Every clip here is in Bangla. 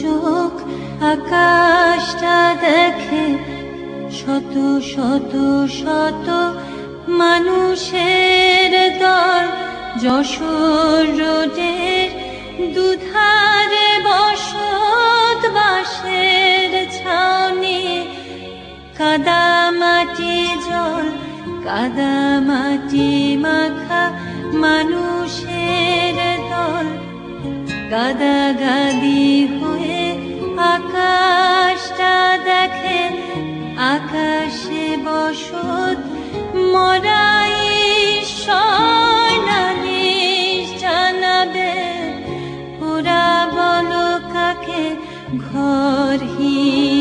চোখ আকাশটা দেখে, শত শত শত মানুষের দল। যশোর রোডের দুধারে বসত বাঁশের ছাউনি, কাদামাটি জল, কাদামাটি মাখা মানুষের দল। গাদাগাদি হয়ে আকাশটা দেখে, আকাশে বসত মরাই নালিশ জানাবে। ওরা বলো কাকে, ঘরহীনরা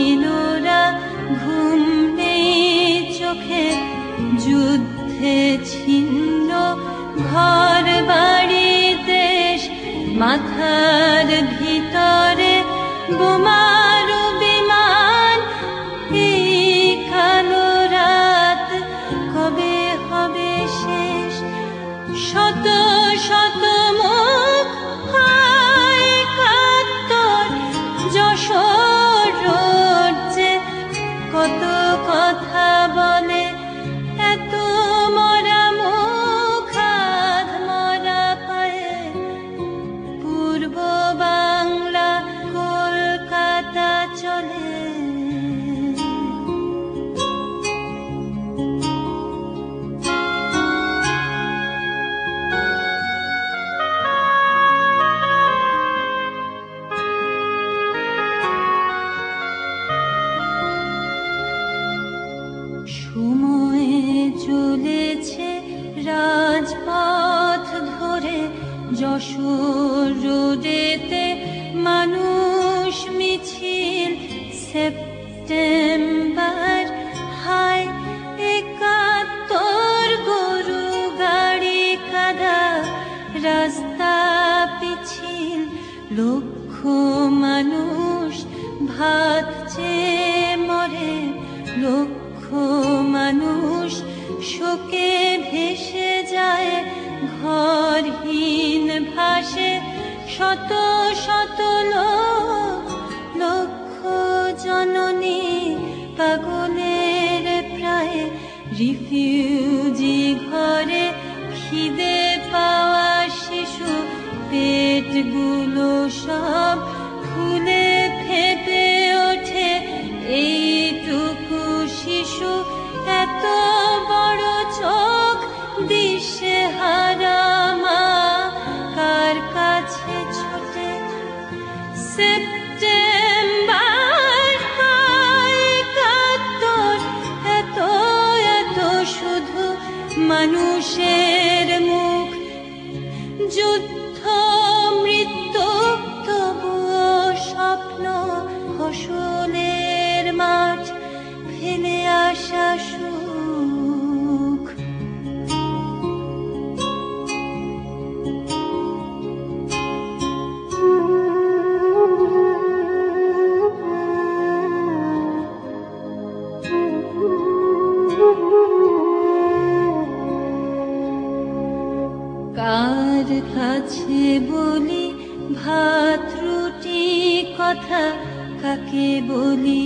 ঘুম নেই চোখে। যুদ্ধে ছিন্ন ঘর বাড়ি দেশ, মাথার ভিতরে বোমার বিমান। এই কালো রাত কবে হবে শেষ? শত শত মুখ হয় কাতর। যশোর রোড যে কত কথা বলে, এত মরা মুখ আধ মরা পায়ে। পূর্ব বাংলা কলকাতা চলে। সময়ে চলেছে রাজপথ ধরে, যশোর রোডেতে মানুষ মিছিল। সেপ্টেম্বর হায় ৭১, গরু গাড়ি কাদা, রাস্তা পিছিল। লক্ষ মানুষ ভাত চেয়ে মরে, লক্ষ মানুষ শোকে ভেসে যায়। ঘরহীন ভাসে শত শত লোক, লক্ষ জননী পাগলের প্রায়। রিফিউজি ঘরে খিদে পাওয়া শিশু, পেটগুলো সব ফুলে ফেপে ওঠে। এইটুকু শিশু, এত বড় চোখ, দিশেহারা মা কার কাছে ছোটে? সেপ্টেম্বর হায় কাতর, এত এত শুধু মানুষের মুখ। যুদ্ধ মৃত্যু, তবুও স্বপ্ন, ফসলের মাঠ, ফেলে আসা সুখ। কার কাছে বলি ভাত রুটি কথা, কাকে বলি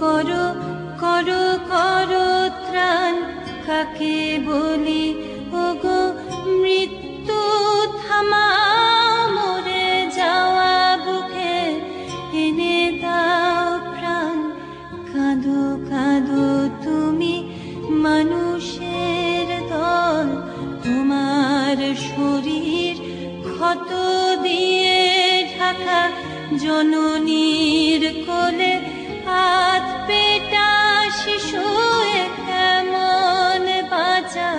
করো করো করো ত্রাণ? কাকে বলি ওগো মৃত্যু থামাও মরে যাওয়া বুকে, এনে দাও প্রাণ। কাঁদো কাঁদো তুমি মানুষের দল, তোমার শরীর ক্ষত দিয়ে ঢাকা। জননীর কোলে হাত পেটা শিশু, কেমন বাঁচা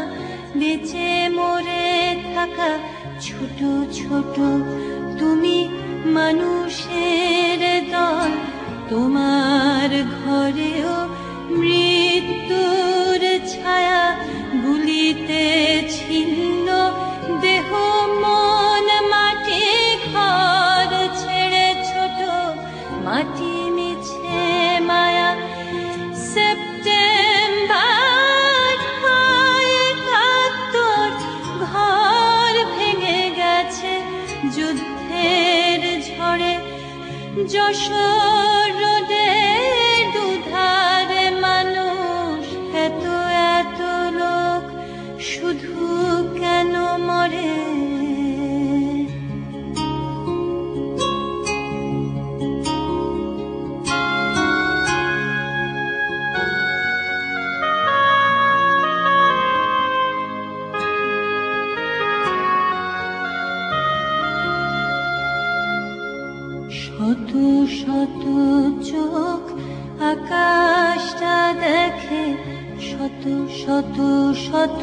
বেঁচে মরে থাকা। ছোট ছোট তুমি মানুষের দল, তোমার ঘরেও মৃত্যুর ছায়া। গুলিতে ছিন্ন দেহ মন মাটি, ঘর ছেড়ে ছোট মাটি মিছে মায়া। সেপ্টেম্বর হায় কাতর, ঘর ভেঙে গেছে যুদ্ধের ঝড়ে। যশোর রোডের দুধারে মানুষ এত এত লোক শুধু কেন মরে? শত শত চোখ আকাশটা দেখে, শত শত শত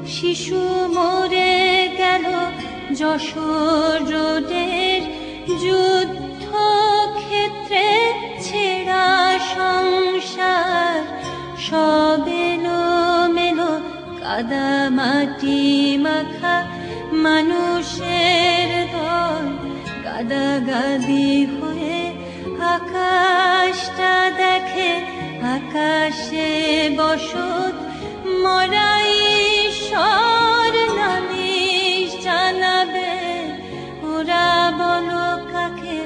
শিশু মরে গেল যশোর রোডের যুদ্ধ ক্ষেত্রে। ছেঁড়া সংসার সব এলোমেলো, কাদা মাটি মাখা মানুষের দল গাদাগাদি হয়ে আকাশটা দেখে। আকাশে বসত মরাই ঈশ্বর নালিশ জানাবে। ওরা বলো কাকে?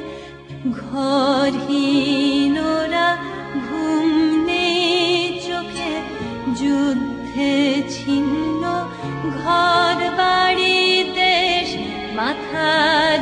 ঘরহীন ওরা, ঘুম নেই চোখে। যুদ্ধে ছিন্ন ঘর বাড়ি দেশ, মাথার